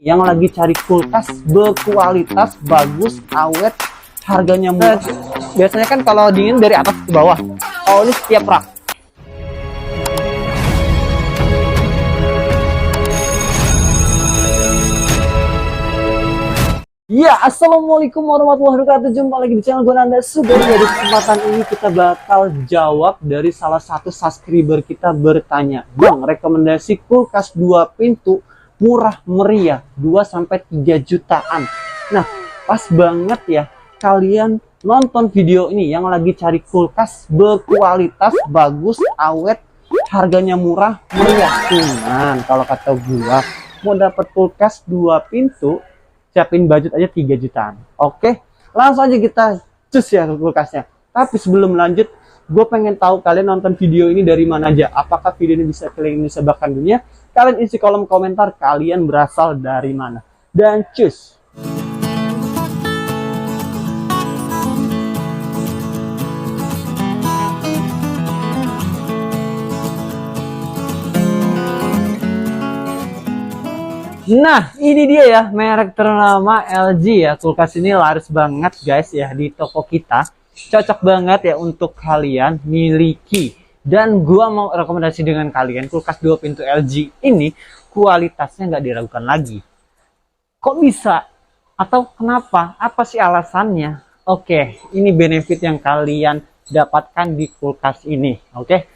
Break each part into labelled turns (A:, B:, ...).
A: yang lagi cari kulkas berkualitas bagus, awet, harganya murah. Biasanya kan kalau dingin dari atas ke bawah. Oh, ini setiap rak. Ya, assalamualaikum warahmatullahi wabarakatuh. Jumpa lagi di channel gue, Nanda Sugeng. Di kesempatan ini kita bakal jawab dari salah satu subscriber kita bertanya, Bang, rekomendasi kulkas 2 pintu murah meriah 2-3 jutaan. Nah, pas banget ya kalian nonton video ini yang lagi cari kulkas berkualitas bagus, awet, harganya murah meriah. Cuman kalau kata gua mau dapat kulkas 2 pintu, siapin budget aja 3 jutaan. Oke, langsung aja kita cus ya ke kulkasnya. Tapi sebelum lanjut, gue pengen tahu kalian nonton video ini dari mana aja. Apakah video ini bisa kalian sebarkan dunia? Kalian isi kolom komentar kalian berasal dari mana. Dan cus. Nah, ini dia ya merek ternama LG ya. Kulkas ini laris banget guys ya di toko kita. Cocok banget ya untuk kalian miliki. Dan gua mau rekomendasi dengan kalian kulkas 2 pintu LG ini kualitasnya nggak diragukan lagi. Kok bisa? Atau kenapa? Apa sih alasannya? Oke, ini benefit yang kalian dapatkan di kulkas ini. Oke.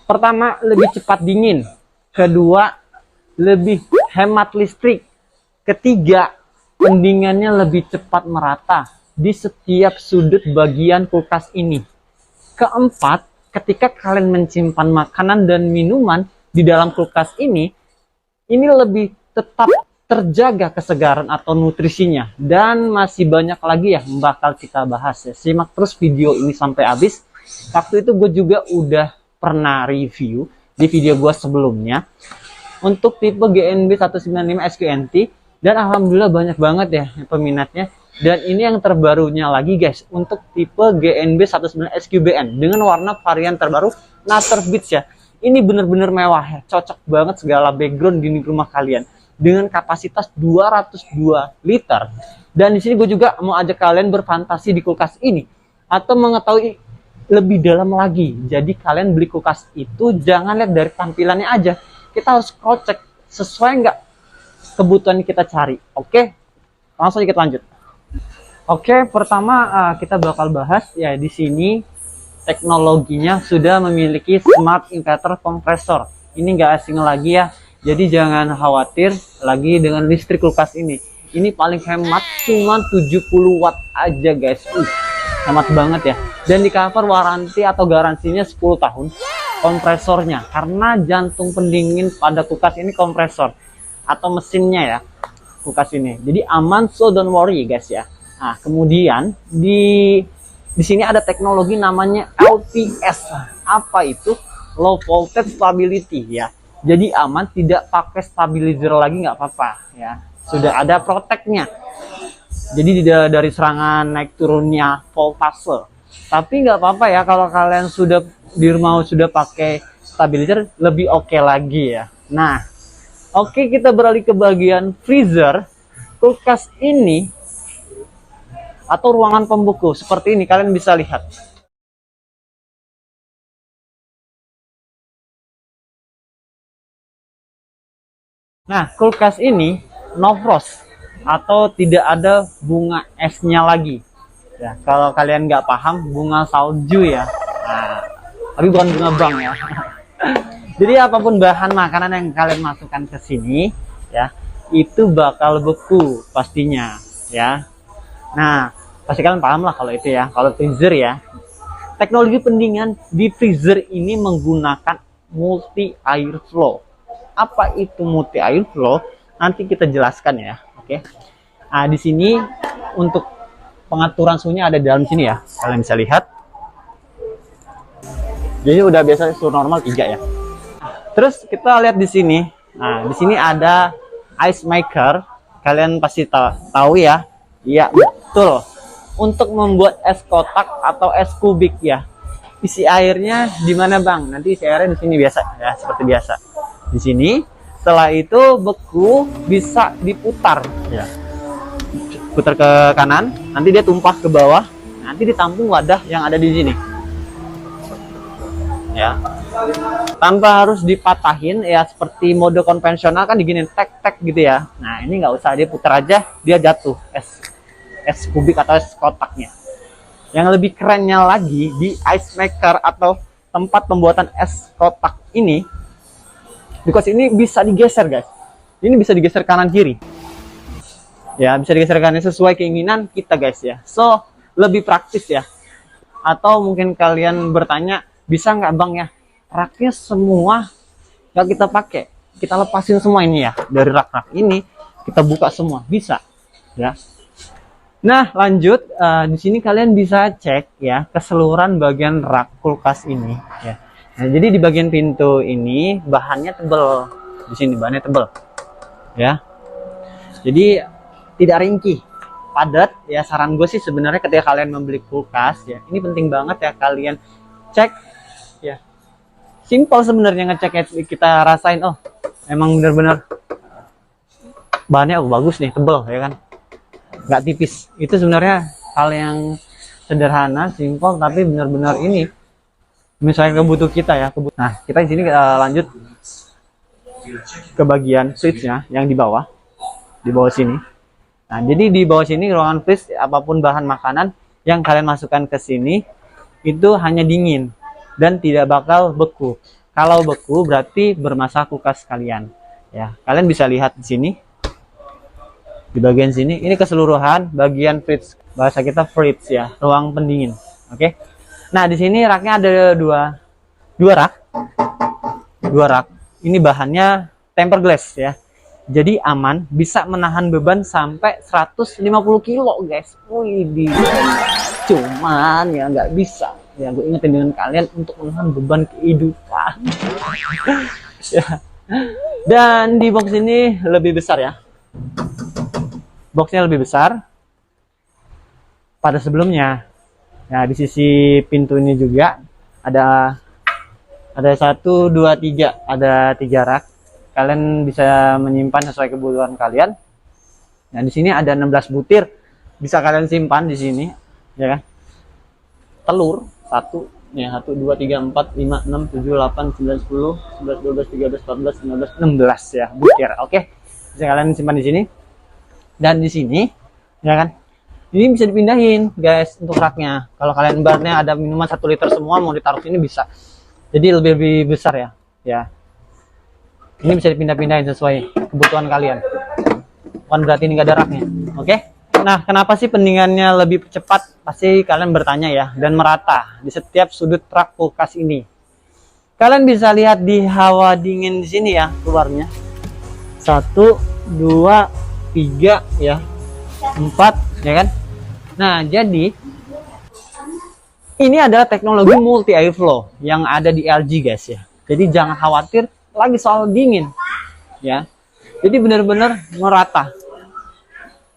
A: Pertama, lebih cepat dingin. Kedua, lebih hemat listrik. Ketiga, pendinginannya lebih cepat merata di setiap sudut bagian kulkas ini. Keempat, ketika kalian menyimpan makanan dan minuman di dalam kulkas ini lebih tetap terjaga kesegaran atau nutrisinya. Dan masih banyak lagi ya yang bakal kita bahas ya. Simak terus video ini sampai habis. Waktu itu gue juga udah pernah review di video gue sebelumnya untuk tipe GNB 195 SQNT, dan alhamdulillah banyak banget ya peminatnya. Dan ini yang terbarunya lagi guys, untuk tipe GNB 195 SQBN dengan warna varian terbaru Nather Beach ya. Ini bener-bener mewah ya, cocok banget segala background di rumah kalian dengan kapasitas 202 liter. Dan di sini gue juga mau ajak kalian berfantasi di kulkas ini atau mengetahui lebih dalam lagi. Jadi kalian beli kulkas itu jangan lihat dari tampilannya aja, kita harus cross check sesuai nggak kebutuhan kita cari. Oke, langsung kita lanjut. Oke, pertama kita bakal bahas ya, di sini teknologinya sudah memiliki smart inverter kompresor. Ini nggak asing lagi ya, jadi jangan khawatir lagi dengan listrik kulkas ini. Ini paling hemat cuma 70 watt aja guys. Hemat banget ya. Dan di cover waranti atau garansinya 10 tahun kompresornya, karena jantung pendingin pada kulkas ini kompresor atau mesinnya ya kulkas ini. Jadi aman, so don't worry guys ya. Nah, kemudian di sini ada teknologi namanya LPS. Apa itu? Low voltage stability ya. Jadi aman, tidak pakai stabilizer lagi nggak apa-apa ya. Sudah ada protectnya. Jadi tidak dari serangan naik turunnya voltase. Tapi nggak apa-apa ya kalau kalian sudah di rumah sudah pakai stabilizer, lebih oke lagi ya. Nah, oke, kita beralih ke bagian freezer. Kulkas ini atau ruangan pembeku seperti ini, kalian bisa lihat. Nah, kulkas ini no frost atau tidak ada bunga esnya lagi ya. Kalau kalian nggak paham, bunga salju ya. Nah, tapi bukan bunga bank ya. Jadi apapun bahan makanan yang kalian masukkan ke sini ya, itu bakal beku pastinya ya. Nah, pasti kalian paham lah kalau itu ya. Kalau freezer ya, teknologi pendinginan di freezer ini menggunakan multi air flow. Apa itu multi air flow? Nanti kita jelaskan ya. Oke. Nah, di sini untuk pengaturan suhunya ada di dalam sini ya. Kalian bisa lihat. Jadi udah biasa suhu normal 3 ya. Terus kita lihat di sini. Nah, di sini ada ice maker. Kalian pasti tahu ya. Iya, betul. Untuk membuat es kotak atau es kubik ya. Isi airnya di mana, Bang? Nanti isi airnya di sini biasa ya, seperti biasa. Di sini Setelah itu beku bisa diputar ya. Putar ke kanan, nanti dia tumpah ke bawah, nanti ditampung wadah yang ada di sini. Ya. Tanpa harus dipatahin ya, seperti mode konvensional kan diginin tek-tek gitu ya. Nah, ini nggak usah, dia putar aja, dia jatuh es kubik atau es kotaknya. Yang lebih kerennya lagi di ice maker atau tempat pembuatan es kotak ini, because ini bisa digeser guys. Ini bisa digeser kanan kiri. Ya, bisa digeser kanan sesuai keinginan kita guys ya. So, lebih praktis ya. Atau mungkin kalian bertanya, bisa nggak bang ya, raknya semua nggak kita pakai, kita lepasin semua ini ya, dari rak-rak ini kita buka semua, bisa ya. Nah, lanjut, di sini kalian bisa cek ya keseluruhan bagian rak kulkas ini ya. Nah, jadi di bagian pintu ini bahannya tebel, di sini bahannya tebel ya, jadi tidak ringkih, padat ya. Saran gue sih sebenarnya ketika kalian membeli kulkas ya, ini penting banget ya kalian cek ya. Simpel sebenarnya ngecek, kita rasain, oh emang bener-bener bahannya bagus nih, tebel ya kan, nggak tipis. Itu sebenarnya hal yang sederhana, simpel, tapi benar-benar ini misalnya kebutuhan kita ya. Nah, kita di sini lanjut ke bagian switchnya yang di bawah sini. Nah, jadi di bawah sini ruangan fridge, apapun bahan makanan yang kalian masukkan ke sini itu hanya dingin dan tidak bakal beku. Kalau beku berarti bermasalah kulkas kalian ya. Kalian bisa lihat di sini, di bagian sini, ini keseluruhan bagian fridge, bahasa kita fridge ya, ruang pendingin. Oke. Nah, di sini raknya ada dua rak. Ini bahannya tempered glass ya, jadi aman, bisa menahan beban sampai 150 kilo guys. Wih, cuman ya nggak bisa ya, gue ingetin dengan kalian untuk menahan beban kehidupan. Ya. Dan di box ini lebih besar ya, boxnya lebih besar pada sebelumnya. Nah, di sisi pintu ini juga ada 1, 2, 3, ada 3 rak. Kalian bisa menyimpan sesuai kebutuhan kalian. Nah, di sini ada 16 butir, bisa kalian simpan di sini ya kan. Telur 1 ya, 1 2 3 4 5 6 7 8 9 10 11 12 13 14 15 16 ya butir. Oke. Bisa kalian simpan di sini. Dan di sini ya kan, ini bisa dipindahin guys untuk raknya. Kalau kalian barnya ada minuman 1 liter semua mau ditaruh sini bisa, jadi lebih besar ya. Ini bisa dipindah-pindahin sesuai kebutuhan kalian, bukan berarti ini nggak ada raknya. Oke. Nah, kenapa sih pendinginannya lebih cepat? Pasti kalian bertanya ya, dan merata di setiap sudut rak kulkas ini. Kalian bisa lihat di hawa dingin di sini ya, keluarnya 1 2 3 ya, 4 ya kan. Nah, jadi ini adalah teknologi multi airflow yang ada di LG guys ya. Jadi jangan khawatir lagi soal dingin ya. Jadi benar-benar merata.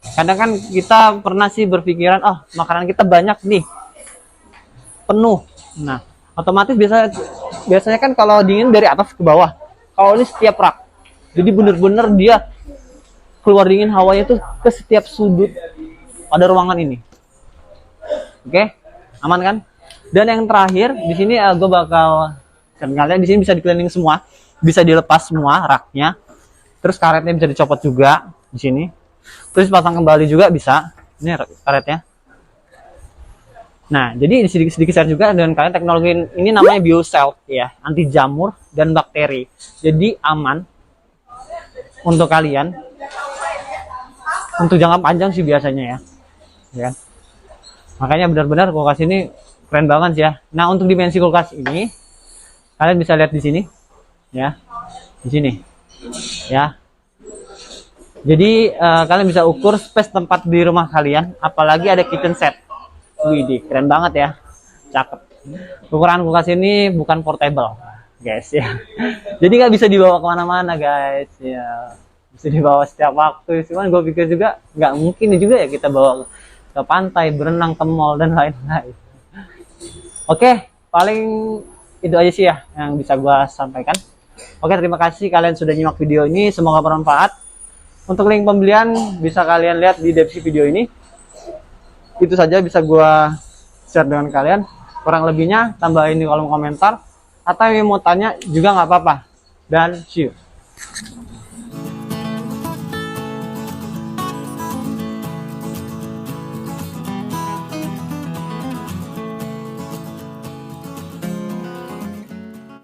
A: Kadang kan kita pernah sih berpikiran, oh makanan kita banyak nih, penuh. Nah, otomatis biasanya kan kalau dingin dari atas ke bawah. Kalau ini setiap rak, jadi benar-benar dia keluar dingin hawanya tuh ke setiap sudut pada ruangan ini. Oke, aman kan? Dan yang terakhir di sini gue bakal kalian di sini bisa di-cleaning semua, bisa dilepas semua raknya. Terus karetnya bisa dicopot juga di sini. Terus pasang kembali juga bisa. Ini karetnya. Nah, jadi sedikit share juga dengan kalian, teknologi ini namanya BioShelf ya, anti jamur dan bakteri. Jadi aman untuk kalian. Untuk jangka panjang sih biasanya ya. Ya. Makanya benar-benar kulkas ini keren banget sih ya. Nah, untuk dimensi kulkas ini kalian bisa lihat di sini ya. Di sini. Ya. Jadi kalian bisa ukur space tempat di rumah kalian, apalagi ada kitchen set. Widih, keren banget ya. Cakep. Ukuran kulkas ini bukan portable, guys ya. Jadi nggak bisa dibawa kemana-mana, guys ya. Bisa dibawa setiap waktu. Cuman gue pikir juga nggak mungkin juga ya kita bawa ke pantai, berenang, ke mall dan lain-lain. Oke, paling itu aja sih ya yang bisa gue sampaikan. Oke, terima kasih kalian sudah nyimak video ini, semoga bermanfaat. Untuk link pembelian bisa kalian lihat di deskripsi video ini. Itu saja bisa gua share dengan kalian. Kurang lebihnya tambahin di kolom komentar, atau yang mau tanya juga nggak apa-apa. Dan see you.